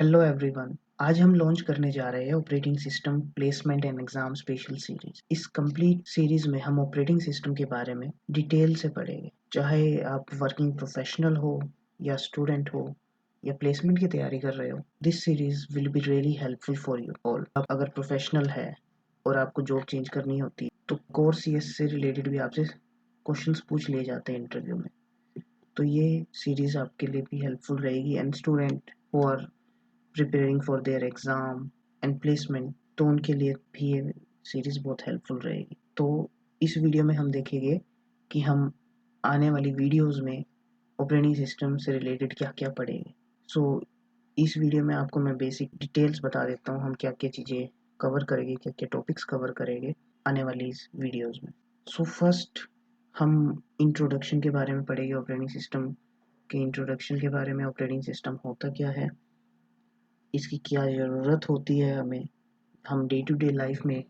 Hello everyone. आज हम launch करने जा रहे हैं operating system placement and exam special series. इस कंप्लीट सीरीज में हम ऑपरेटिंग सिस्टम के बारे में डिटेल से पढ़ेंगे। चाहे आप वर्किंग प्रोफेशनल हो या स्टूडेंट हो या प्लेसमेंट की तैयारी कर रहे हो, this series will be really helpful for you all. आप अगर प्रोफेशनल है और आपको जॉब चेंज करनी होती है तो कोर सीएस से रिलेटेड भी आपसे क्वेश्चंस पूछ लिए जाते हैं इंटरव्यू में। तो ये सीरीज आपके लिए भी हेल्पफुल रहेगी and student who are preparing for their exam and placement, तो उनके लिए भी ये सीरीज़ बहुत हेल्पफुल रहेगी। तो इस वीडियो में हम देखेंगे कि हम आने वाली वीडियोस में ऑपरेटिंग सिस्टम से रिलेटेड क्या क्या पढ़ेंगे। सो इस वीडियो में आपको मैं बेसिक डिटेल्स बता देता हूँ हम क्या क्या चीज़ें कवर करेंगे, क्या क्या टॉपिक्स कवर करेंगे आने वाली इस वीडियोस में। सो फर्स्ट हम इंट्रोडक्शन के बारे में पढ़ेंगे, ऑपरेटिंग सिस्टम के इंट्रोडक्शन के बारे में। ऑपरेटिंग सिस्टम होता क्या है, इसकी क्या ज़रूरत होती है हमें, हम डे टू डे लाइफ में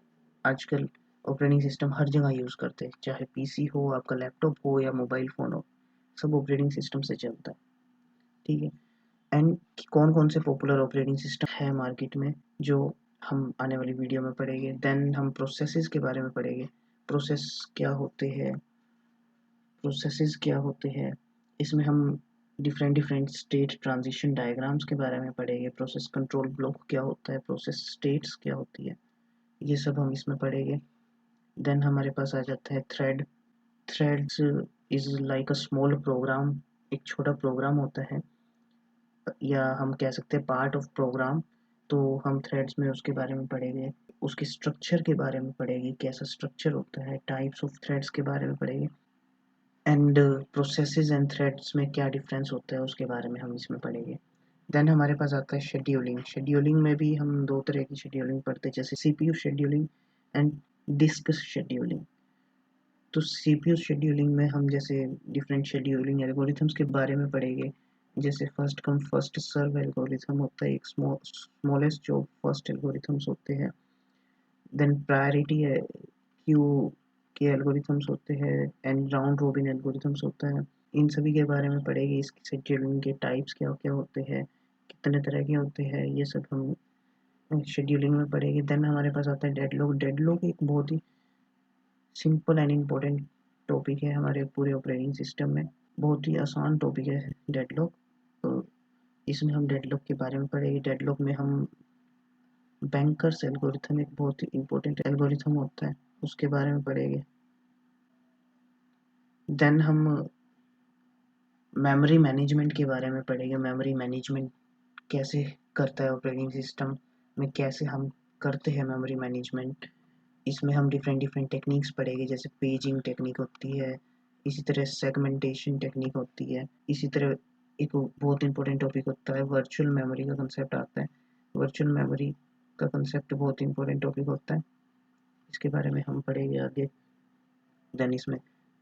आजकल ऑपरेटिंग सिस्टम हर जगह यूज़ करते हैं, चाहे पीसी हो, आपका लैपटॉप हो या मोबाइल फ़ोन हो, सब ऑपरेटिंग सिस्टम से चलता है। ठीक है। एंड कौन कौन से पॉपुलर ऑपरेटिंग सिस्टम है मार्केट में जो हम आने वाली वीडियो में पढ़ेंगे। देन हम प्रोसेसेस के बारे में पढ़ेंगे। प्रोसेस क्या होते हैं, प्रोसेसेस क्या होते हैं, इसमें हम different different state transition diagrams के बारे में पढ़ेंगे। प्रोसेस कंट्रोल ब्लॉक क्या होता है, प्रोसेस स्टेट्स क्या होती है, ये सब हम इसमें पढ़ेंगे। देन हमारे पास आ जाता है thread. Threads is like a small program, एक छोटा प्रोग्राम होता है, या हम कह सकते हैं पार्ट ऑफ प्रोग्राम। तो हम थ्रेड्स में उसके बारे में पढ़ेंगे, उसके स्ट्रक्चर के बारे में पढ़ेंगे, कैसा स्ट्रक्चर होता है, टाइप्स ऑफ थ्रेड्स के बारे में पढ़ेंगे, एंड प्रोसेसेस एंड थ्रेड्स में क्या डिफरेंस होता है उसके बारे में हम इसमें पढ़ेंगे। देन हमारे पास आता है शेड्यूलिंग। शेड्यूलिंग में भी हम दो तरह की शेड्यूलिंग पढ़ते हैं, जैसे CPU scheduling and disk scheduling. तो सीपीयू शेड्यूलिंग में हम जैसे डिफरेंट शेड्यूलिंग एल्गोरिथम्स के बारे में पढ़ेंगे, जैसे first come first serve algorithm होता है, एक स्मॉलेस्ट जॉब फर्स्ट एल्गोरिथम्स होते हैं। देन प्रायोरिटी क्यू के एल्गोरिथम्स होते हैं एंड राउंड रोबिन एल्गोरिथम्स होता है। इन सभी के बारे में पढ़ेंगे, इसकी शेड्यूलिंग के टाइप्स क्या क्या होते हैं, कितने तरह के होते हैं, ये सब हम शेड्यूलिंग में पढ़ेंगे। देन हमारे पास आता है डेडलॉक। डेडलॉक एक बहुत ही सिंपल एंड इम्पोर्टेंट टॉपिक है हमारे पूरे ऑपरेटिंग सिस्टम में, बहुत ही आसान टॉपिक है डेडलॉक। तो इसमें हम डेडलॉक के बारे में पढ़ेंगे। डेडलॉक में हम बैंकर्स एल्गोरिथम, एक बहुत ही इम्पोर्टेंट एल्गोरिथम होता है, उसके बारे में पढ़ेंगे। देन हम मेमोरी मैनेजमेंट के बारे में पढ़ेंगे। मेमोरी मैनेजमेंट कैसे करता है ऑपरेटिंग सिस्टम में, कैसे हम करते हैं मेमोरी मैनेजमेंट। इसमें हम डिफरेंट डिफरेंट टेक्निक्स पढ़ेंगे, जैसे पेजिंग टेक्निक होती है, इसी तरह सेगमेंटेशन टेक्निक होती है, इसी तरह एक बहुत इंपॉर्टेंट टॉपिक होता है वर्चुअल मेमोरी का कंसेप्ट आता है। वर्चुअल मेमोरी का कंसेप्ट बहुत इंपॉर्टेंट टॉपिक होता है, इसके बारे में हम पढ़ेंगे आगे। देन इसमें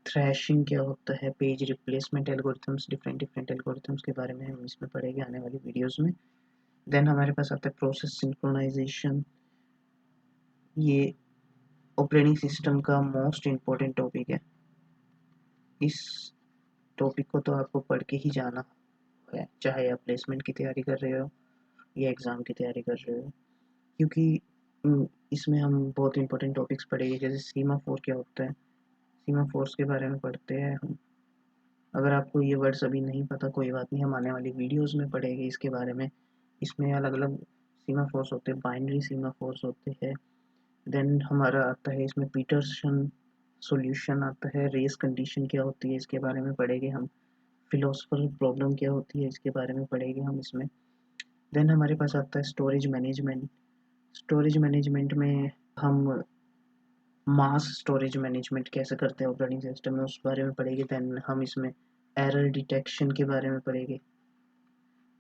थ्रैशिंग क्या होता है, page replacement algorithms, different different algorithms के बारे में हम इसमें पढ़ेंगे आने वाली वीडियोस में। देन हमारे पास आता है प्रोसेस सिंक्रोनाइजेशन। ये ऑपरेटिंग सिस्टम का मोस्ट इम्पोर्टेंट टॉपिक है। इस टॉपिक को तो आपको पढ़ के ही जाना है, चाहे आप प्लेसमेंट की तैयारी कर रहे हो या एग्ज़ाम की तैयारी कर रहे हो, क्योंकि इसमें हम बहुत इंपॉर्टेंट टॉपिक्स पढ़ेंगे, जैसे सीमा फोर क्या होता है, सीमा फोर्स के बारे में पढ़ते हैं हम। अगर आपको ये वर्ड्स अभी नहीं पता, कोई बात नहीं, हम आने वाली वीडियोस में पढ़ेंगे इसके बारे में। इसमें अलग अलग सीमा फोर्स होते हैं, बाइनरी सीमा फोर्स होते हैं। देन हमारा आता है इसमें पीटरसन सॉल्यूशन आता है, रेस कंडीशन क्या होती है इसके बारे में पढ़ेंगे हम। फिलोसफर प्रॉब्लम क्या होती है इसके बारे में पढ़ेंगे हम इसमें। देन हमारे पास आता है स्टोरेज मैनेजमेंट। स्टोरेज मैनेजमेंट में हम मास स्टोरेज मैनेजमेंट कैसे करते हैं ऑपरेटिंग सिस्टम में, उस बारे में पढ़ेंगे। देन हम इसमें एरर डिटेक्शन के बारे में पढ़ेंगे।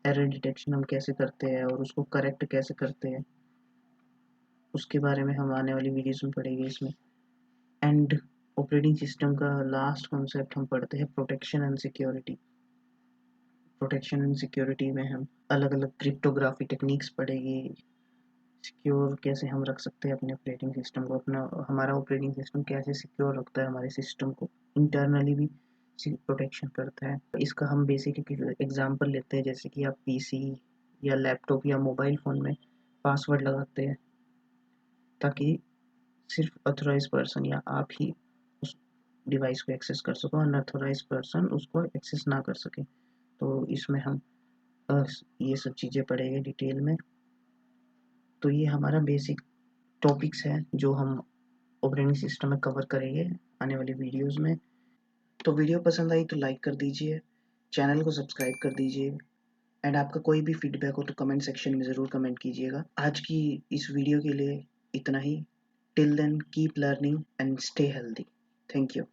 एरर डिटेक्शन हम कैसे करते हैं और उसको करेक्ट कैसे करते हैं, उसके बारे में हम आने वाली वीडियोस में पढ़ेंगे इसमें। एंड ऑपरेटिंग सिस्टम का लास्ट कॉन्सेप्ट हम पढ़ते हैं protection and security. Protection and security में हम अलग अलग क्रिप्टोग्राफी टेक्निक्स पढ़ेंगे, सिक्योर कैसे हम रख सकते हैं अपने ऑपरेटिंग सिस्टम को, अपना हमारा ऑपरेटिंग सिस्टम कैसे सिक्योर रखता है हमारे सिस्टम को, इंटरनली भी प्रोटेक्शन करता है। इसका हम बेसिक एग्जांपल लेते हैं, जैसे कि आप पीसी या लैपटॉप या मोबाइल फ़ोन में पासवर्ड लगाते हैं, ताकि सिर्फ ऑथराइज पर्सन या आप ही उस डिवाइस को एक्सेस कर सको, अनऑथराइज पर्सन उसको एक्सेस ना कर सके। तो इसमें हम ये सब चीज़ें पढ़ेंगे डिटेल में। तो ये हमारा बेसिक टॉपिक्स है जो हम ऑपरेटिंग सिस्टम में कवर करेंगे आने वाली वीडियोस में। तो वीडियो पसंद आई तो लाइक कर दीजिए, चैनल को सब्सक्राइब कर दीजिए, एंड आपका कोई भी फीडबैक हो तो कमेंट सेक्शन में ज़रूर कमेंट कीजिएगा। आज की इस वीडियो के लिए इतना ही। Till then keep learning and stay healthy. Thank you.